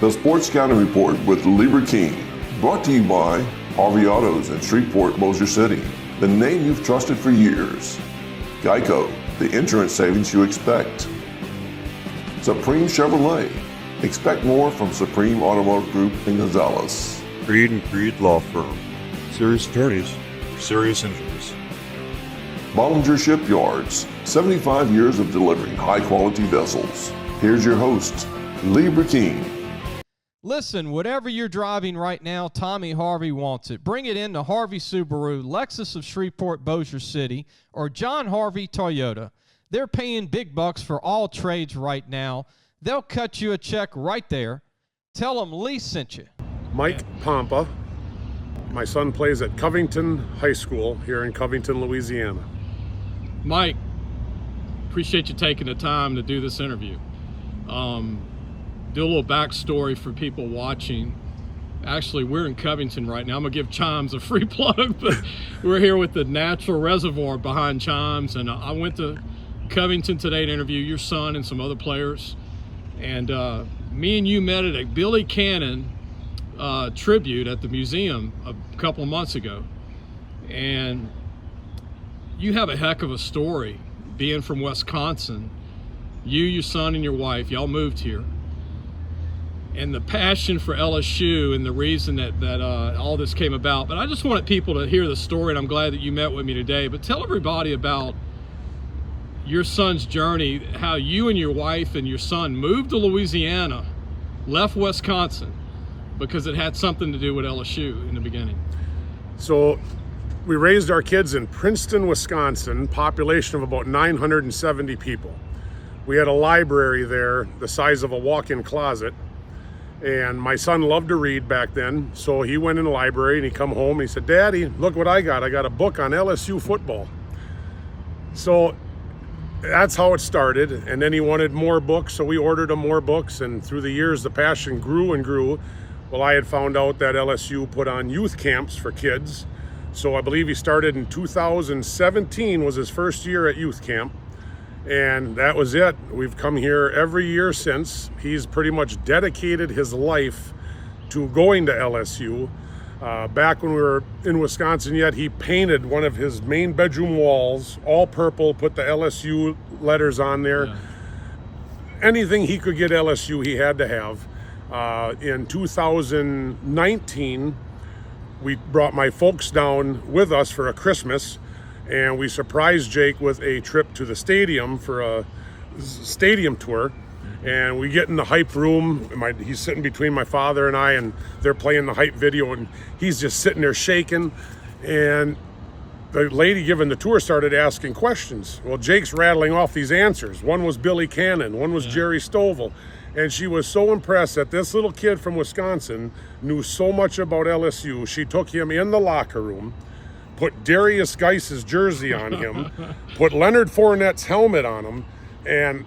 The Sports Scouting Report with Lieber King, brought to you by Harvey Autos in Shreveport, Bossier City, the name you've trusted for years. Geico, the insurance savings you expect. Supreme Chevrolet, expect more from Supreme Automotive Group in Gonzales. Creed and Creed Law Firm, serious attorneys for serious injuries. Bollinger Shipyards, 75 years of delivering high-quality vessels. Here's your host, Lieber King. Listen, whatever you're driving right now, Tommy Harvey wants it. Bring it in to Harvey Subaru, Lexus of Shreveport, Bossier City, or John Harvey Toyota. They're paying big bucks for all trades right now. They'll cut you a check right there. Tell them Lee sent you. Mike Pompa. My son plays at Covington High School here in Covington, Louisiana. Mike, appreciate you taking the time to do this interview. Do a little backstory for people watching. Actually, we're in Covington right now. I'm gonna give Chimes a free plug, but we're here with the natural reservoir behind Chimes, and I went to Covington today to interview your son and some other players. And me and you met at a Billy Cannon tribute at the museum a couple of months ago. And you have a heck of a story, being from Wisconsin. You, your son, and your wife, y'all moved here. And the passion for LSU and the reason that all this came about. But I just wanted people to hear the story, and I'm glad that you met with me today. But tell everybody about your son's journey, how you and your wife and your son moved to Louisiana, left Wisconsin, because it had something to do with LSU in the beginning. So we raised our kids in Princeton, Wisconsin, population of about 970 people. We had a library there the size of a walk-in closet. And my son loved to read back then, so he went in the library and he come home and he said, "Daddy, look what I got. I got a book on LSU football." So that's how it started. And then he wanted more books, so we ordered him more books. And through the years, the passion grew and grew. Well, I had found out that LSU put on youth camps for kids. So I believe he started in 2017 was his first year at youth camp. And that was it. We've come here every year since. He's pretty much dedicated his life to going to LSU. Back when we were in Wisconsin yet, he painted one of his main bedroom walls, all purple, put the LSU letters on there. Yeah. Anything he could get LSU, he had to have. In 2019, we brought my folks down with us for a Christmas. And we surprised Jake with a trip to the stadium for a stadium tour. And we get in the hype room. He's sitting between my father and I, and they're playing the hype video, and he's just sitting there shaking. And the lady giving the tour started asking questions. Well, Jake's rattling off these answers. One was Billy Cannon, one was Jerry Stovall. And she was so impressed that this little kid from Wisconsin knew so much about LSU. She took him in the locker room, put Darius Geis's jersey on him, put Leonard Fournette's helmet on him, and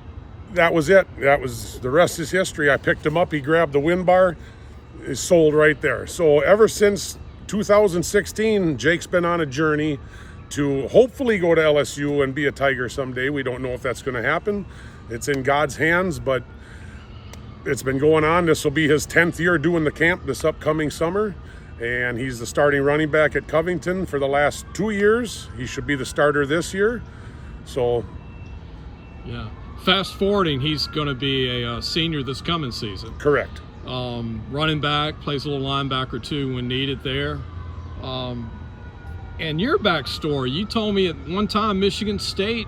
that was it. That was the rest is history. I picked him up, he grabbed the win bar, is sold right there. So ever since 2016, Jake's been on a journey to hopefully go to LSU and be a Tiger someday. We don't know if that's going to happen. It's in God's hands, but it's been going on. This will be his 10th year doing the camp this upcoming summer. And he's the starting running back at Covington for the last 2 years. He should be the starter this year. So, yeah. Fast forwarding, he's going to be a senior this coming season. Correct. Running back, plays a little linebacker too when needed there. And your backstory, you told me at one time Michigan State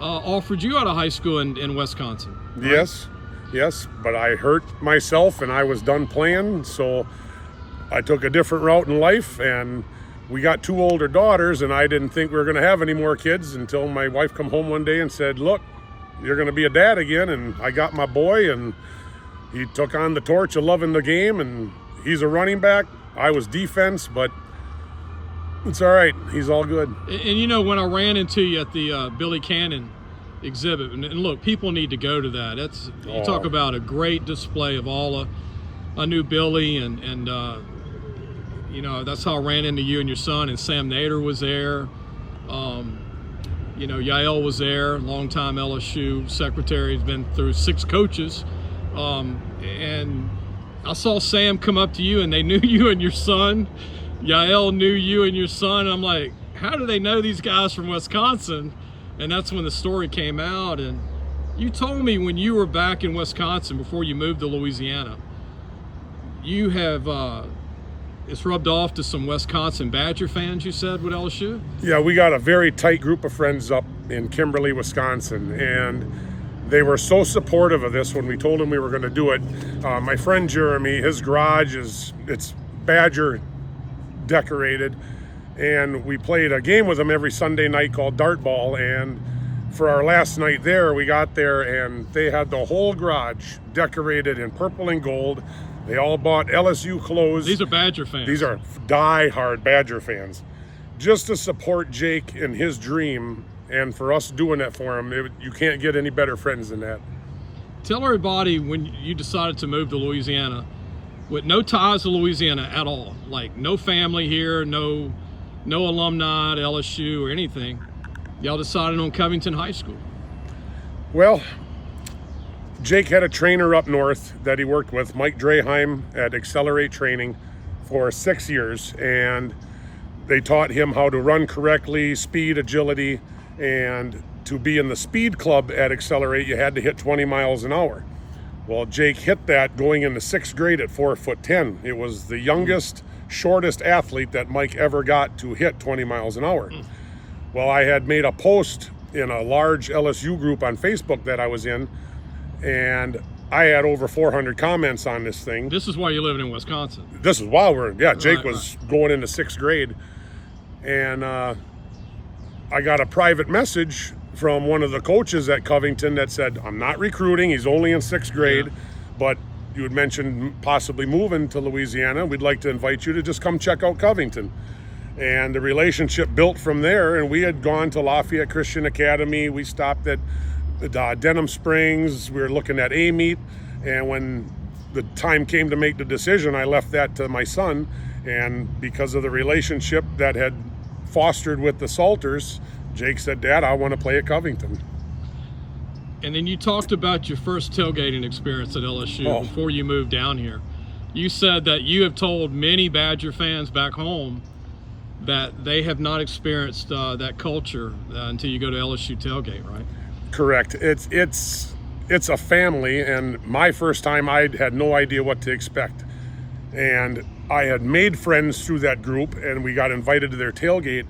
offered you out of high school in Wisconsin. Right? Yes, but I hurt myself and I was done playing, so I took a different route in life, and we got 2 older daughters, and I didn't think we were going to have any more kids until my wife come home one day and said, "Look, you're going to be a dad again." And I got my boy, and he took on the torch of loving the game, and he's a running back. I was defense, but it's all right. He's all good. And you know, when I ran into you at the Billy Cannon exhibit, and look, people need to go to that. You talk about a great display of all I knew Billy, and you know, that's how I ran into you and your son, and Sam Nader was there. You know, Yael was there, longtime LSU secretary, has been through 6 coaches. And I saw Sam come up to you, and they knew you and your son. Yael knew you and your son. I'm like, how do they know these guys from Wisconsin? And that's when the story came out. And you told me when you were back in Wisconsin before you moved to Louisiana, you have it's rubbed off to some Wisconsin Badger fans, you said, with LSU? Yeah, we got a very tight group of friends up in Kimberly, Wisconsin, and they were so supportive of this when we told them we were going to do it. My friend Jeremy, his garage it's Badger decorated, and we played a game with them every Sunday night called Dart Ball. And for our last night there, we got there and they had the whole garage decorated in purple and gold. They all bought LSU clothes. These are Badger fans. These are die-hard Badger fans. Just to support Jake in his dream, and for us doing that for him, you can't get any better friends than that. Tell everybody when you decided to move to Louisiana, with no ties to Louisiana at all, like no family here, no alumni at LSU or anything, y'all decided on Covington High School. Well, Jake had a trainer up north that he worked with, Mike Draheim at Accelerate Training, for 6 years, and they taught him how to run correctly, speed, agility, and to be in the speed club at Accelerate, you had to hit 20 miles an hour. Well, Jake hit that going into 6th grade at 4'10". It was the youngest, shortest athlete that Mike ever got to hit 20 miles an hour. Well, I had made a post in a large LSU group on Facebook that I was in, and I had over 400 comments on this thing. This is why you're living in Wisconsin. This is while Jake was going into 6th grade. And I got a private message from one of the coaches at Covington that said, I'm not recruiting, he's only in 6th grade, but you had mentioned possibly moving to Louisiana. We'd like to invite you to just come check out Covington. And the relationship built from there, and we had gone to Lafayette Christian Academy. We stopped at Denham Springs. We were looking at A-Meet, and when the time came to make the decision, I left that to my son. And because of the relationship that had fostered with the Salters, Jake said, Dad, I want to play at Covington. And then you talked about your first tailgating experience at LSU before you moved down here. You said that you have told many Badger fans back home that they have not experienced that culture until you go to LSU tailgate, right? Correct. It's a family, and my first time I had no idea what to expect. And I had made friends through that group, and we got invited to their tailgate,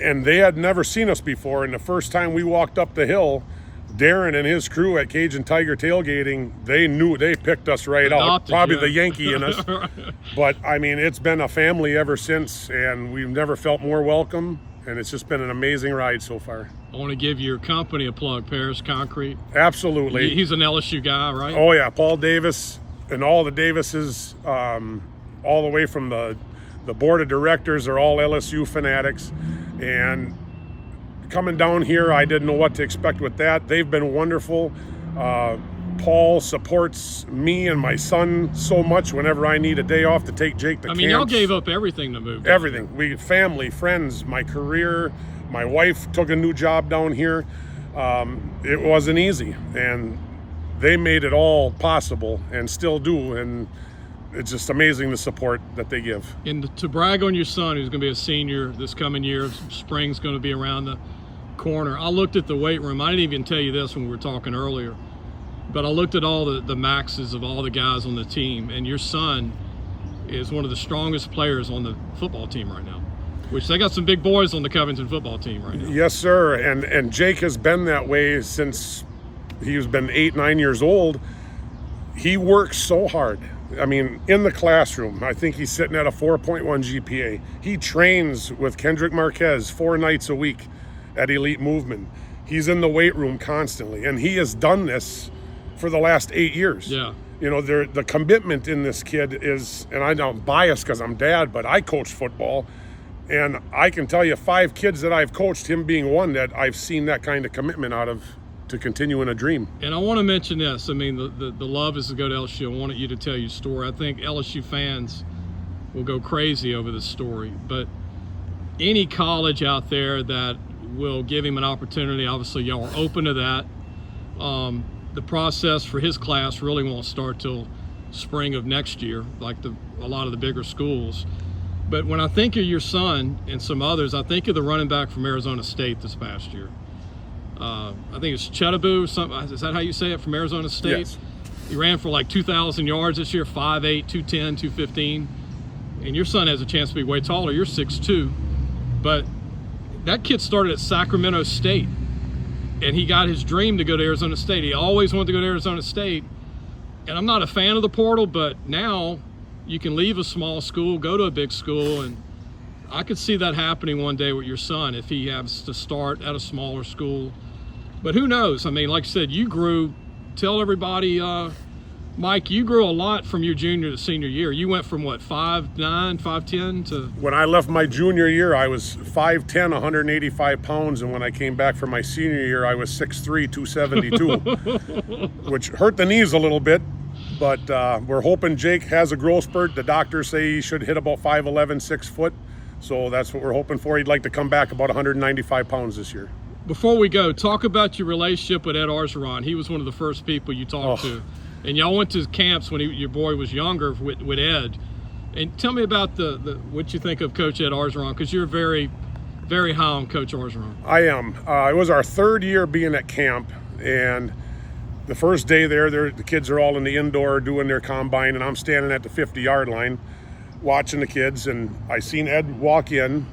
and they had never seen us before. And the first time we walked up the hill, Darren and his crew at Cajun Tiger Tailgating, they picked us right out. Probably the Yankee in us. But I mean, it's been a family ever since, and we've never felt more welcome. And it's just been an amazing ride so far. I want to give your company a plug, Parish Concrete. Absolutely. He's an LSU guy, right? Oh yeah, Paul Davis and all the Davises, all the way from the board of directors are all LSU fanatics. And coming down here, I didn't know what to expect with that. They've been wonderful. Paul supports me and my son so much whenever I need a day off to take Jake to camps. I mean, y'all gave up everything to move. Everything. We, family, friends, my career. My wife took a new job down here. It wasn't easy, and they made it all possible and still do. And it's just amazing the support that they give. And to brag on your son, who's going to be a senior this coming year, spring's going to be around the corner. I looked at the weight room. I didn't even tell you this when we were talking earlier, but I looked at all the maxes of all the guys on the team, and your son is one of the strongest players on the football team right now, which they got some big boys on the Covington football team right now. Yes, sir. And Jake has been that way since he's been 8-9 years old. He works so hard. I mean, in the classroom, I think he's sitting at a 4.1 GPA. He trains with Kendrick Marquez 4 nights a week at Elite Movement. He's in the weight room constantly, and he has done this for the last 8 years. Yeah. You know, the commitment in this kid is, and I don't bias because I'm dad, but I coach football, and I can tell you 5 kids that I've coached, him being one, that I've seen that kind of commitment out of to continue in a dream. And I want to mention this. I mean, the love is to go to LSU. I wanted you to tell your story. I think LSU fans will go crazy over this story, but any college out there that will give him an opportunity, obviously y'all are open to that. The process for his class really won't start till spring of next year, like a lot of the bigger schools. But when I think of your son and some others, I think of the running back from Arizona State this past year. I think it's Chedabu. Is that how you say it, from Arizona State? Yes. He ran for like 2,000 yards this year, 5'8", 210, 215. And your son has a chance to be way taller. You're 6'2". But that kid started at Sacramento State, and he got his dream to go to Arizona State. He always wanted to go to Arizona State. And I'm not a fan of the portal, but now you can leave a small school, go to a big school, and I could see that happening one day with your son if he has to start at a smaller school. But who knows? I mean, like I said, you grew. Tell everybody, Mike, you grew a lot from your junior to senior year. You went from what, 5'9", 5'10" to... When I left my junior year, I was 5'10", 185 pounds, and when I came back for my senior year, I was 6'3", 272, which hurt the knees a little bit. But we're hoping Jake has a growth spurt. The doctors say he should hit about 5'11", 6 foot. So that's what we're hoping for. He'd like to come back about 195 pounds this year. Before we go, talk about your relationship with Ed Orgeron. He was one of the first people you talked to. And y'all went to camps when your boy was younger with Ed. And tell me about what you think of Coach Ed Orgeron, because you're very, very high on Coach Orgeron. I am. It was our third year being at camp, and the first day there, the kids are all in the indoor doing their combine, and I'm standing at the 50-yard line watching the kids, and I seen Ed walk in,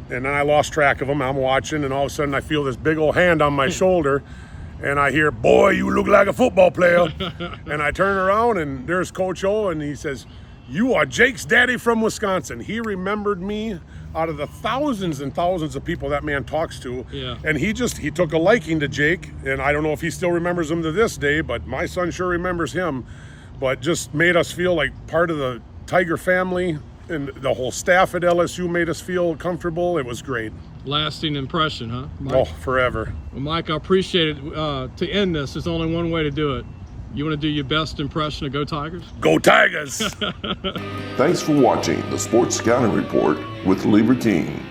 and then I lost track of him. I'm watching, and all of a sudden I feel this big old hand on my shoulder, and I hear, "Boy, you look like a football player." And I turn around, and there's Coach O, and he says, "You are Jake's daddy from Wisconsin." He remembered me out of the thousands and thousands of people that man talks to. Yeah. And he took a liking to Jake, and I don't know if he still remembers him to this day, but my son sure remembers him. But just made us feel like part of the Tiger family, and the whole staff at LSU made us feel comfortable. It was great. Lasting impression, huh, Mike? Oh, forever. Well, Mike, I appreciate it. To end this, there's only one way to do it. You want to do your best impression of Go Tigers? Go Tigers! Thanks for watching the Sports Scouting Report with Lieber King.